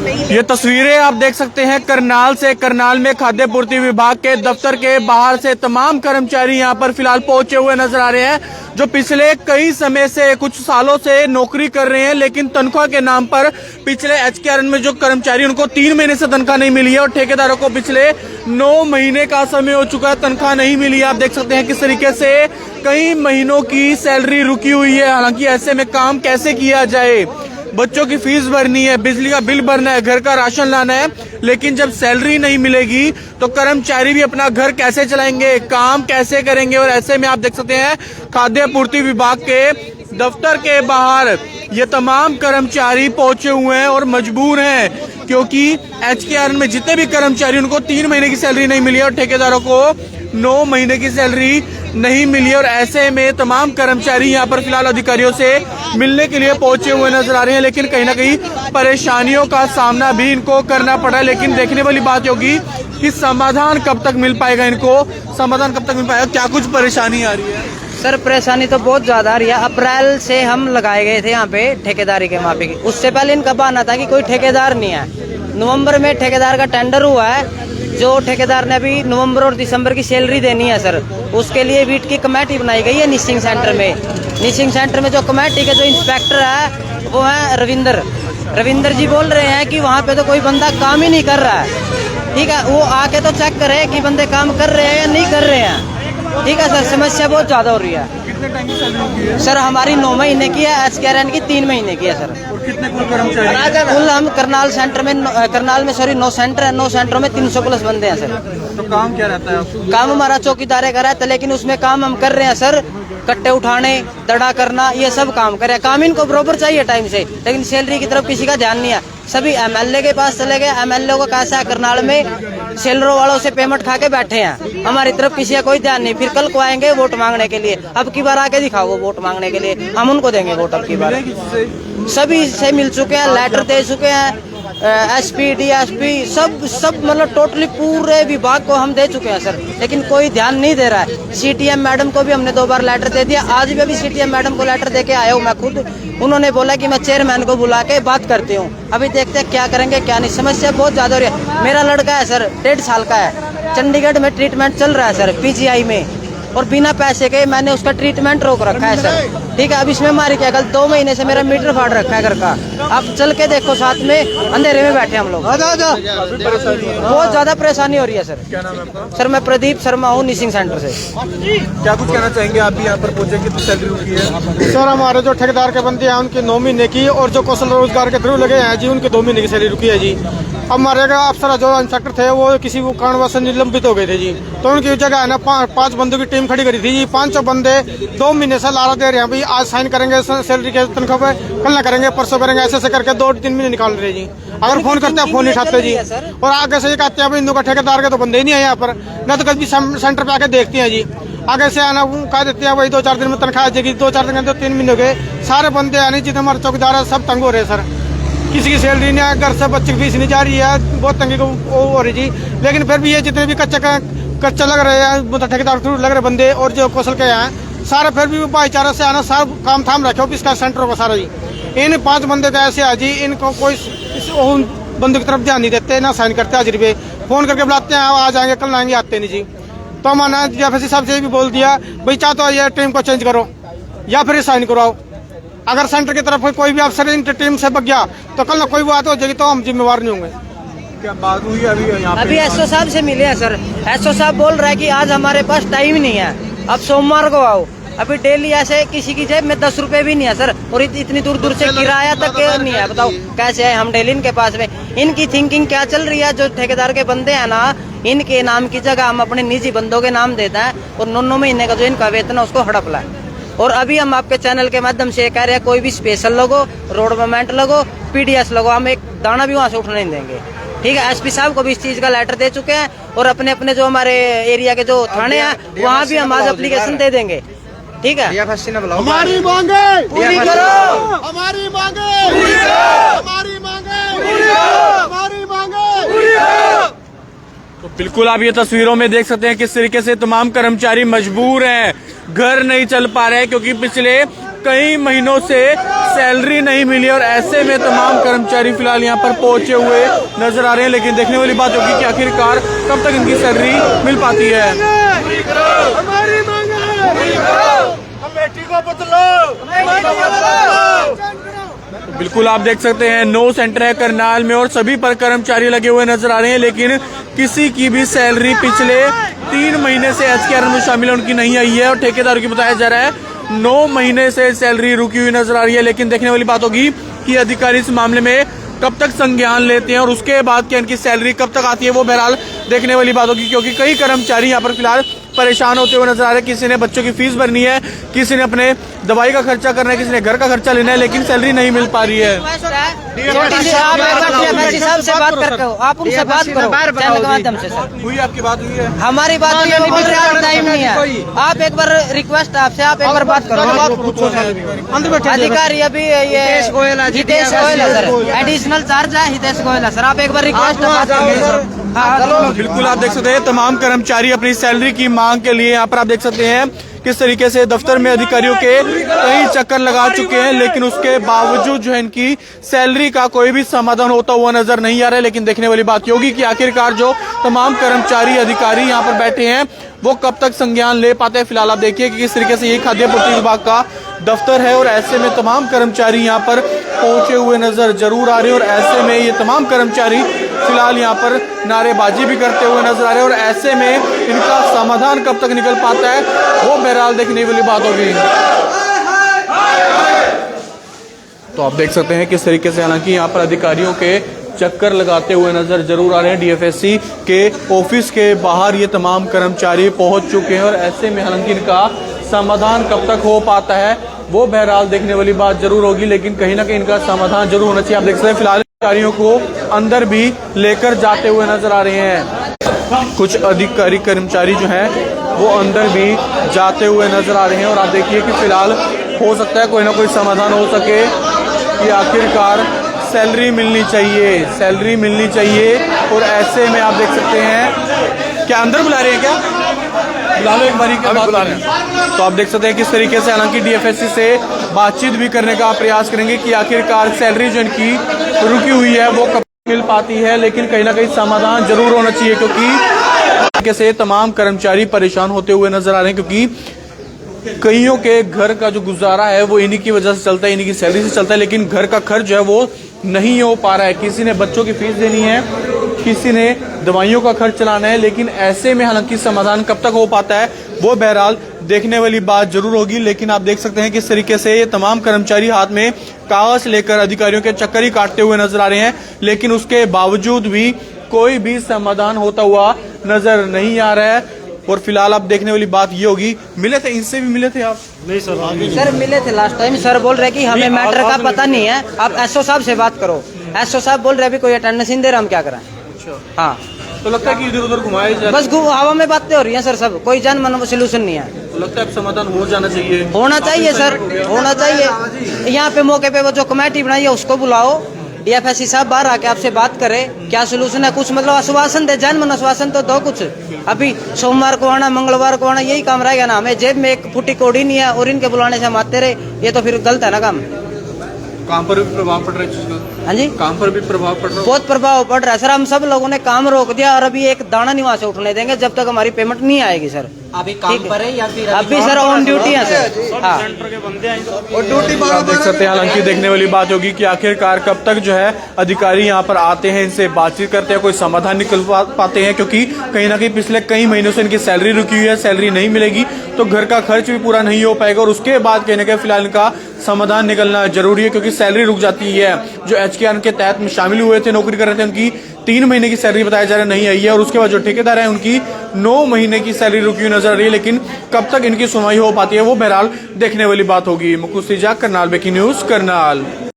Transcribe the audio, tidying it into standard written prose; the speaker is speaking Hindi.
ये तस्वीरें आप देख सकते हैं करनाल से। करनाल में खाद्य पूर्ति विभाग के दफ्तर के बाहर से तमाम कर्मचारी यहां पर फिलहाल पहुंचे हुए नजर आ रहे हैं, जो पिछले कई समय से, कुछ सालों से नौकरी कर रहे हैं, लेकिन तनख्वाह के नाम पर पिछले HKRN में जो कर्मचारी उनको 3 महीने से तनख्वाह नहीं मिली है और ठेकेदारों को पिछले 9 महीने का समय हो चुका है, तनख्वाह नहीं मिली है। आप देख सकते हैं किस तरीके से कई महीनों की सैलरी रुकी हुई है। हालांकि ऐसे में काम कैसे किया जाए, बच्चों की फीस भरनी है, बिजली का बिल भरना है, घर का राशन लाना है, लेकिन जब सैलरी नहीं मिलेगी तो कर्मचारी भी अपना घर कैसे चलाएंगे, काम कैसे करेंगे। और ऐसे में आप देख सकते हैं खाद्य पूर्ति विभाग के दफ्तर के बाहर ये तमाम कर्मचारी पहुंचे हुए हैं और मजबूर हैं, क्योंकि HKRN में जितने भी कर्मचारी उनको 3 महीने की सैलरी नहीं मिली है और ठेकेदारों को 9 महीने की सैलरी नहीं मिली। और ऐसे में तमाम कर्मचारी यहाँ पर फिलहाल अधिकारियों से मिलने के लिए पहुंचे हुए नजर आ रहे हैं, लेकिन कहीं ना कहीं परेशानियों का सामना भी इनको करना पड़ा है। लेकिन देखने वाली बात होगी कि समाधान कब तक मिल पाएगा, इनको समाधान कब तक मिल पाएगा, क्या कुछ परेशानी आ रही है? सर परेशानी तो बहुत ज्यादा आ रही है। अप्रैल से हम लगाए गए थे यहाँ पे ठेकेदारी के माफी की, उससे पहले इनका बहाना था कि कोई ठेकेदार नहीं है। नवंबर में ठेकेदार का टेंडर हुआ है, जो ठेकेदार ने अभी नवंबर और दिसंबर की सैलरी देनी है सर, उसके लिए वीट की कमेटी बनाई गई है निशिंग सेंटर में। निशिंग सेंटर में जो कमेटी के जो इंस्पेक्टर है वो है रविंदर जी बोल रहे हैं कि वहाँ पे तो कोई बंदा काम ही नहीं कर रहा है। ठीक है, वो आके तो चेक करे कि बंदे काम कर रहे हैं या नहीं कर रहे हैं। ठीक है सर, समस्या बहुत ज्यादा हो रही है। कितने टाइम की सैलरी है सर? हमारी 9 महीने की है, HKRN की 3 महीने की है सर। और कितने कुल कर्मचारी? कुल हम करनाल में 9 सेंटर है, 9 सेंटरों में 300 प्लस बंदे हैं सर। तो काम क्या रहता है आपको? काम हमारा चौकीदारे का रहता है, लेकिन उसमें काम हम कर रहे हैं सर, कट्टे उठाने, दड़ा करना, ये सब काम कर रहे हैं। काम इनको बरोबर चाहिए टाइम से, लेकिन सैलरी की तरफ किसी का ध्यान नहीं है। सभी MLA के पास चले गए। MLA को कैसा है, करनाल में सेलरों वालों से पेमेंट खा के बैठे हैं, हमारी तरफ किसी का कोई ध्यान नहीं। फिर कल को आएंगे वोट मांगने के लिए, अब की बार आके दिखाओ वो वोट मांगने के लिए, हम उनको देंगे वोट अब की बार। सभी से मिल चुके हैं, लेटर दे चुके हैं, SP DSP सब मतलब टोटली पूरे विभाग को हम दे चुके हैं सर, लेकिन कोई ध्यान नहीं दे रहा है। CTM मैडम को भी हमने 2 बार लेटर दे दिया, आज भी अभी CTM मैडम को लेटर दे के आया हूँ मैं खुद। उन्होंने बोला कि मैं चेयरमैन को बुला के बात करती हूँ। अभी देखते हैं क्या करेंगे क्या नहीं। समस्या बहुत ज्यादा हो रही है। मेरा लड़का है सर, 1.5 साल का है, चंडीगढ़ में ट्रीटमेंट चल रहा है सर PGI में, और बिना पैसे के मैंने उसका ट्रीटमेंट रोक रखा है सर। ठीक है, अब इसमें हमारी क्या, कल 2 महीने से मेरा मीटर फाड़ रखा है घर का। आप चल के देखो, साथ में अंधेरे में बैठे हम लोग। बहुत ज्यादा परेशानी हो रही है सर। क्या नाम है आपका? सर मैं प्रदीप शर्मा हूँ, निशिंग सेंटर से। क्या कुछ कहना चाहेंगे आप भी यहाँ पर पहुंचे कि सैलरी रुकी है? सर हमारे जो ठेकेदार के बंदे हैं उनकी 9 महीने की, और जो कौशल रोजगार के थ्रू लगे हैं जी उनकी 2 महीने की सैलरी रुकी है जी। अब हमारे अफसर जो इंस्पेक्टर थे वो किसी कारणवश से निलंबित हो गए थे जी, तो उनकी जगह है ना 5 बंदों की टीम खड़ी करी थी जी। 5 बंदे 2 महीने से लारा दे रहे हैं भाई, आज साइन करेंगे सैलरी के तनख्वाह पे, कल ना करेंगे, परसों करेंगे, ऐसे करके 2-3 महीने निकाल रहे जी। अगर फोन करते हैं फोन नहीं उठाते जी, और आगे से ये कहते हैं भाई इनका ठेकेदार के तो बंदे ही नहीं है यहाँ पर, न तो कभी सेंटर पे आके देखते हैं जी। आगे से आना कह देते हैं भाई 2-4 दिन में तनख्वाह आ जाएगी, 2-4 दिन 3 महीने हो गए, सारे बंदे आने जितने हमारे चौकीदार है सब तंग हो रहे हैं सर। किसी की सैलरी नहीं है, घर से बच्चे की फीस नहीं जा रही है, बहुत तंगी हो रही जी। लेकिन फिर भी ये जितने भी कच्चा लग रहे हैं, ठेकेदार थ्रू लग रहे बंदे और जो कौशल के हैं सारे, फिर भी भाईचारा से आना, सब काम थाम रखे ऑफिस का सेंटरों का सारा जी। इन 5 बंदे का ऐसे है जी, इनको कोई बंदे की तरफ ध्यान नहीं देते, ना साइन करते। आज भी फोन करके बुलाते हैं, आ जाएंगे कल आएंगे, आते नहीं जी। तो मैंने DFC साहब से भी बोल दिया भाई चाहे तो ये टीम को चेंज करो या फिर साइन कराओ। अगर सेंटर की तरफ कोई भी अफसर इन टीम से बग गया तो कल ना कोई बात हो जाएगी तो हम जिम्मेवार नहीं होंगे। क्या बात हुई अभी यहाँ पे? अभी SO साहब से मिले हैं सर। SO साहब बोल रहा है कि आज हमारे पास टाइम नहीं है, अब सोमवार को आओ। अभी डेली ऐसे किसी की जेब में 10 रुपए भी नहीं है सर, और इतनी दूर दूर से किराया तक नहीं है। बताओ कैसे है हम डेली इनके पास में। इनकी थिंकिंग क्या चल रही है, जो ठेकेदार के बंदे हैं ना, इनके नाम की जगह हम अपने निजी बंदों के नाम देते हैं, और 9 महीने का जो इनका वेतन है उसको हड़प लाए। और अभी हम आपके चैनल के माध्यम से कह रहे हैं, कोई भी स्पेशल लगो, रोड मोमेंट लगो, PDS लगो, हम एक दाना भी वहाँ से उठने नहीं देंगे। ठीक है, SP साहब को भी इस चीज का लेटर दे चुके हैं, और अपने अपने जो हमारे एरिया के जो थाने हैं वहाँ भी हम आज एप्लीकेशन दे देंगे। ठीक है, हमारी मांगे पूरी करो, हमारी मांगे पूरी करो, हमारी मांगे पूरी करो, हमारी मांगे पूरी करो। तो बिल्कुल आप ये तस्वीरों में देख सकते हैं किस तरीके से तमाम कर्मचारी मजबूर हैं, घर नहीं चल पा रहे हैं, क्योंकि पिछले कई महीनों से सैलरी नहीं मिली और ऐसे में तमाम कर्मचारी फिलहाल यहाँ पर पहुंचे हुए नजर आ रहे हैं। लेकिन देखने वाली बात होगी कि आखिरकार कब तक इनकी सैलरी मिल पाती है। हमारी मांग है, कमेटी को बदलो, बिल्कुल आप देख सकते हैं 9 सेंटर है करनाल में और सभी पर कर्मचारी लगे हुए नजर आ रहे हैं, लेकिन किसी की भी सैलरी पिछले 3 महीने से एचकेआर में शामिल उनकी नहीं आई है और ठेकेदारों की बताया जा रहा है 9 महीने से सैलरी रुकी हुई नजर आ रही है। लेकिन देखने वाली बात होगी कि अधिकारी इस मामले में कब तक संज्ञान लेते हैं और उसके बाद क्या इनकी सैलरी कब तक आती है, वो बहरहाल देखने वाली बात होगी, क्योंकि कई कर्मचारी यहाँ पर फिलहाल परेशान होते हुए नजर आ रहे हैं। किसी ने बच्चों की फीस भरनी है, किसी ने अपने दवाई का खर्चा करना है, किसी ने घर का खर्चा लेना है, लेकिन सैलरी नहीं मिल पा रही है। साहब से बात करके आप उनसे बात करो चैनल के माध्यम से। सर हुई आपकी बात हुई है? हमारी बात हुई है, वो बोल रहे हैं टाइम नहीं है। आप एक बार रिक्वेस्ट आपसे, आप एक बार बात करो। अधिकारी अभी ये हितेश गोयल है सर, एडिशनल चार्ज है हितेश गोयल है सर। आप एक बार रिक्वेस्ट बात करो। बिल्कुल आप देख सकते हैं तमाम कर्मचारी अपनी सैलरी की मांग के लिए यहाँ पर आप देख सकते हैं किस तरीके से दफ्तर में अधिकारियों के कई चक्कर लगा चुके हैं, लेकिन उसके बावजूद जो है इनकी सैलरी का कोई भी समाधान होता हुआ नजर नहीं आ रहा है। लेकिन देखने वाली बात होगी कि आखिरकार जो तमाम कर्मचारी अधिकारी यहाँ पर बैठे हैं वो कब तक संज्ञान ले पाते हैं। फिलहाल आप देखिए कि किस तरीके से ये खाद्य पूर्ति विभाग का दफ्तर है और ऐसे में तमाम कर्मचारी यहाँ पर पहुंचे हुए नजर जरूर आ रहे हैं और ऐसे में ये तमाम कर्मचारी फिलहाल यहाँ पर नारेबाजी भी करते हुए नजर आ रहे हैं और ऐसे में इनका समाधान कब तक निकल पाता है वो बहरहाल देखने वाली बात होगी। तो आप देख सकते हैं किस तरीके से हालांकि यहाँ पर अधिकारियों के चक्कर लगाते हुए नजर जरूर आ रहे हैं। डीएफएससी के ऑफिस के बाहर ये तमाम कर्मचारी पहुंच चुके हैं और ऐसे में हालांकि इनका समाधान कब तक हो पाता है वो बहरहाल देखने वाली बात जरूर होगी, लेकिन कहीं ना कहीं इनका समाधान जरूर होना चाहिए। आप देख सकते हैं फिलहाल अधिकारियों को अंदर भी लेकर जाते हुए नजर आ रहे हैं। कुछ अधिकारी कर्मचारी जो हैं वो अंदर भी जाते हुए नजर आ रहे हैं और आप देखिए कि फिलहाल हो सकता है कोई ना कोई समाधान हो सके कि आखिरकार सैलरी मिलनी चाहिए और ऐसे में आप देख सकते हैं क्या अंदर बुला रहे हैं, क्या बुला लो एक बारी, क्या बात बुला रहे हैं। तो आप देख सकते हैं किस तरीके से हालांकि डीएफएससी से बातचीत भी करने का प्रयास करेंगे कि आखिरकार सैलरी जो इनकी रुकी हुई है वो कब मिल पाती है, लेकिन कहीं ना कहीं समाधान जरूर होना चाहिए क्योंकि से तमाम कर्मचारी परेशान होते हुए नजर आ रहे हैं, क्योंकि कईयों के घर का जो गुजारा है वो इन्हीं की वजह से चलता है, इन्हीं की सैलरी से चलता है, लेकिन घर का खर्च जो है वो नहीं हो पा रहा है। किसी ने बच्चों की फीस देनी है, किसी ने दवाइयों का खर्च चलाना है, लेकिन ऐसे में हालांकि समाधान कब तक हो पाता है वो बहरहाल देखने वाली बात जरूर होगी। लेकिन आप देख सकते हैं किस तरीके से ये तमाम कर्मचारी हाथ में कागज लेकर अधिकारियों के चक्कर ही काटते हुए नजर आ रहे हैं, लेकिन उसके बावजूद भी कोई भी समाधान होता हुआ नजर नहीं आ रहा है। और फिलहाल आप देखने वाली बात ये होगी, मिले थे, इनसे भी मिले थे आप? नहीं सर, सर मिले थे लास्ट टाइम। सर बोल रहे कि हमें मैटर का पता नहीं है, आप एसओ साहब से बात करो। एसओ साहब बोल रहे अभी कोई अटेंडेंस नहीं दे रहा, हम क्या करें। हाँ तो लगता है कि इधर उधर घुमाए जा बस हवा में बातें हो रही हैं सर, सब कोई जन मन सोल्यूशन नहीं है। तो लगता है समाधान हो जाना चाहिए, होना चाहिए सर, होना चाहिए। यहाँ पे मौके पे वो जो कमेटी बनाई है उसको बुलाओ, डीएफएससी साहब बाहर आके आपसे बात करे क्या सोल्यूशन है, कुछ मतलब आश्वासन दे, जन मन आश्वासन तो दो कुछ। अभी सोमवार को आना, मंगलवार को आना, यही काम रहेगा ना, हमें जेब में एक फुटी कौड़ी नहीं है और इनके बुलाने से हम आते रहे, ये तो फिर गलत है ना काम। काम पर भी प्रभाव पड़ रहा है चीज का? हाँ जी, काम पर भी प्रभाव पड़ रहा है, बहुत प्रभाव पड़ रहा है सर। हम सब लोगों ने काम रोक दिया और अभी एक दाना नहीं वहाँ से उठने देंगे जब तक हमारी पेमेंट नहीं आएगी सर। अभी काम पर है या फिर अभी सर ऑन ड्यूटी है सर। हाँ आप देख सकते हैं हालांकि देखने वाली बात होगी कि आखिरकार कब तक जो है अधिकारी यहाँ पर आते हैं, इनसे बातचीत करते हैं, कोई समाधान निकल पाते हैं, क्योंकि कहीं ना कहीं पिछले कई महीनों से इनकी सैलरी रुकी हुई है, सैलरी नहीं मिलेगी तो घर का खर्च भी पूरा नहीं हो पाएगा और उसके बाद कहीं ना कहीं फिलहाल इनका समाधान निकलना जरूरी है, क्योंकि सैलरी रुक जाती है। जो एचकेआर के तहत में शामिल हुए थे, नौकरी कर रहे थे, उनकी 3 महीने की सैलरी बताया जा रहा नहीं आई है और उसके बाद जो ठेकेदार है उनकी 9 महीने की सैलरी रुकी हुई नजर आ रही है, लेकिन कब तक इनकी सुनवाई हो पाती है वो बहरहाल देखने वाली बात होगी। Mukul Sija, Karnal breaking news, Karnal.